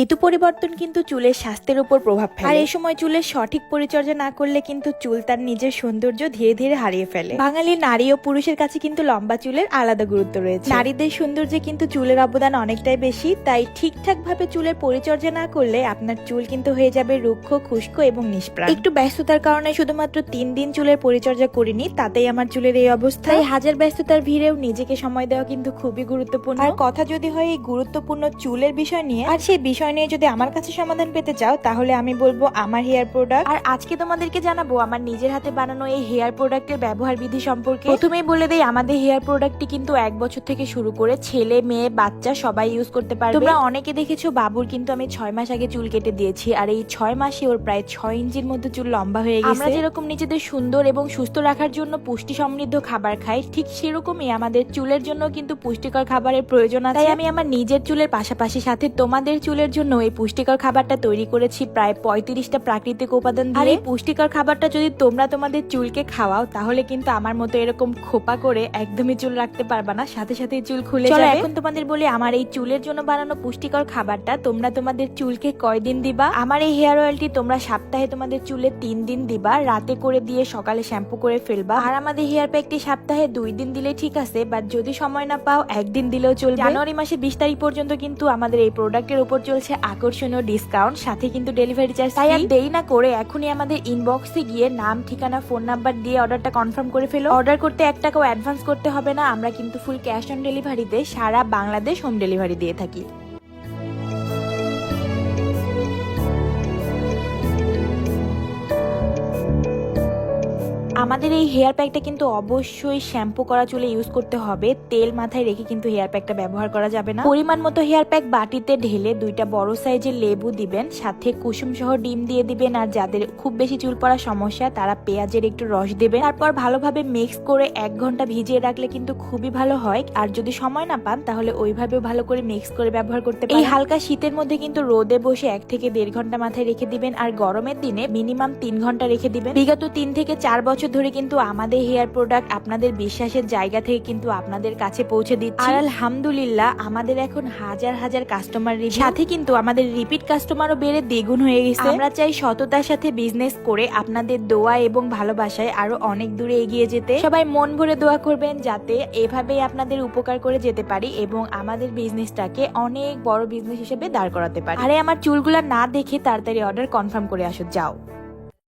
ঋতু পরিবর্তন কিন্তু চুলের স্বাস্থ্যের উপর প্রভাব ফেলে, আর এই সময় চুলের সঠিক পরিচর্যা না করলে কিন্তু চুল তার নিজের সৌন্দর্য ধীরে ধীরে হারিয়ে ফেলে। বাঙালি নারী ও পুরুষের কাছে কিন্তু লম্বা চুলের আলাদা গুরুত্ব রয়েছে। নারীদের সৌন্দর্যে কিন্তু চুলের অবদান অনেকটাই বেশি, তাই ঠিকঠাক ভাবে চুলের পরিচর্যা না করলে আপনার চুল কিন্তু হয়ে যাবে রুক্ষ, খুস্কো এবং নিষ্প্রাণ। একটু ব্যস্ততার কারণে শুধুমাত্র 3 দিন চুলের পরিচর্যা করিনি, তাতেই আমার চুলের এই অবস্থা। তাই হাজার ব্যস্ততার ভিড়েও নিজেকে সময় দেওয়া কিন্তু খুবই গুরুত্বপূর্ণ। আর কথা যদি হয় এই গুরুত্বপূর্ণ চুলের বিষয় নিয়ে, আর সেই বিষয় নিয়ে যদি আমার কাছে সমাধান পেতে চাও, তাহলে আমি বলবো আমার হেয়ার প্রোডাক্ট। আর আজকে তোমাদেরকে জানাবো আমার নিজের হাতে বানানো এই হেয়ার প্রোডাক্টের ব্যবহার বিধি সম্পর্কে। প্রথমেই বলে দেই, আমাদের হেয়ার প্রোডাক্টটি কিন্তু 1 বছর থেকে শুরু করে ছেলে মেয়ে বাচ্চা সবাই ইউজ করতে পারবে। তোমরা অনেকে দেখেছো বাবুর কিন্তু আমি 6 মাস আগে চুল কেটে দিয়েছি, আর এই 6 মাসে ওর প্রায় 6 ইঞ্চির মধ্যে চুল লম্বা হয়ে গেছে। আমরা যেরকম নিজেদের সুন্দর এবং সুস্থ রাখার জন্য পুষ্টি সমৃদ্ধ খাবার খাই, ঠিক সেরকমই আমাদের চুলের জন্য কিন্তু পুষ্টিকর খাবারের প্রয়োজন আছে। তাই আমি আমার নিজের চুলের পাশাপাশি সাথে তোমাদের চুলের জন্য এই পুষ্টিকর খাবারটা তৈরি করেছি প্রায় 35টা প্রাকৃতিক উপাদান দিয়ে। আর এই পুষ্টিকর খাবারটা যদি তোমরা তোমাদের চুলকে খাওয়াও, তাহলে কিন্তু আমার মতো এরকম খোপা করে একদমই চুল রাখতে পারবা না, সাথে সাথে চুল খুলে যাবে। এখন তোমাদের বলি, আমার এই চুলের জন্য বানানো পুষ্টিকর খাবারটা তোমরা তোমাদের চুলকে কয়দিন দিবা। আমার এই হেয়ার অয়েলটি তোমরা সপ্তাহে তোমাদের চুলে 3 দিন দিবা, রাতে করে দিয়ে সকালে শ্যাম্পু করে ফেলবা। আর আমাদের হেয়ার প্যাকটি সপ্তাহে 2 দিন দিলে ঠিক আছে, বাট যদি সময় না পাও 1 দিন দিলেও চলবে। জানুয়ারি মাসে 20 তারিখ পর্যন্ত কিন্তু আমাদের এই প্রোডাক্টের উপর চলছে আকর্ষণীয় ডিসকাউন্ট, সাথে কিন্তু ডেলিভারি চার্জ। তাই আর দেরি না করে এখনই আমাদের ইনবক্সে গিয়ে নাম, ঠিকানা, ফোন নাম্বার দিয়ে অর্ডারটা কনফার্ম করে ফেলো। অর্ডার করতে 1 টাকাও অ্যাডভান্স করতে হবে না, আমরা কিন্তু ফুল ক্যাশ অন ডেলিভারিতে সারা বাংলাদেশ হোম ডেলিভারি দিয়ে থাকি। আমাদের এই হেয়ার প্যাকটা কিন্তু অবশ্যই শ্যাম্পু করা চুলে ইউজ করতে হবে, তেল মাথায় রেখে কিন্তু হেয়ার প্যাকটা ব্যবহার করা যাবে না। পরিমাণ মতো হেয়ার প্যাক বাটিতে ঢেলে 2টা বড় সাইজের লেবু দিবেন, সাথে কুসুম সহ ডিম দিয়ে দিবেন। আর যাদের খুব বেশি চুল পড়ার সমস্যা, তারা পেঁয়াজের একটু রস দিবেন। তারপর ভালোভাবে মিক্স করে 1 ঘন্টা ভিজিয়ে রাখলে কিন্তু খুবই ভালো হয়। আর যদি সময় না পান, তাহলে ওইভাবেও ভালো করে মিক্স করে ব্যবহার করতে পারেন। এই হালকা শীতের মধ্যে কিন্তু রোদে বসে 1 থেকে 1.5 ঘন্টা মাথায় রেখে দিবেন, আর গরমের দিনে মিনিমাম 3 ঘন্টা রেখে দিবেন। বিগত 3 থেকে 4 বছর ধরে কিন্তু আমাদের হেয়ার প্রোডাক্ট আপনাদের বিশ্বাসের জায়গা থেকে কিন্তু আপনাদের কাছে পৌঁছে দিচ্ছি। আর আলহামদুলিল্লাহ, আমাদের এখন হাজার হাজার কাস্টমার, সাথে কিন্তু আমাদের রিপিট কাস্টমারও বেড়ে দ্বিগুণ হয়ে গেছে। আমরা চাই সততার সাথে বিজনেস করে আপনাদের দোয়া এবং ভালোবাসায় আরো অনেক দূরে এগিয়ে যেতে। সবাই মন ভরে দোয়া করবেন, যাতে এভাবেই আপনাদের উপকার করে যেতে পারি এবং আমাদের বিজনেসটাকে অনেক বড় বিজনেস হিসেবে দাঁড় করাতে পারি। আরে আমার চুলগুলা না দেখে তাড়াতাড়ি অর্ডার কনফার্ম করে আসো, যাও।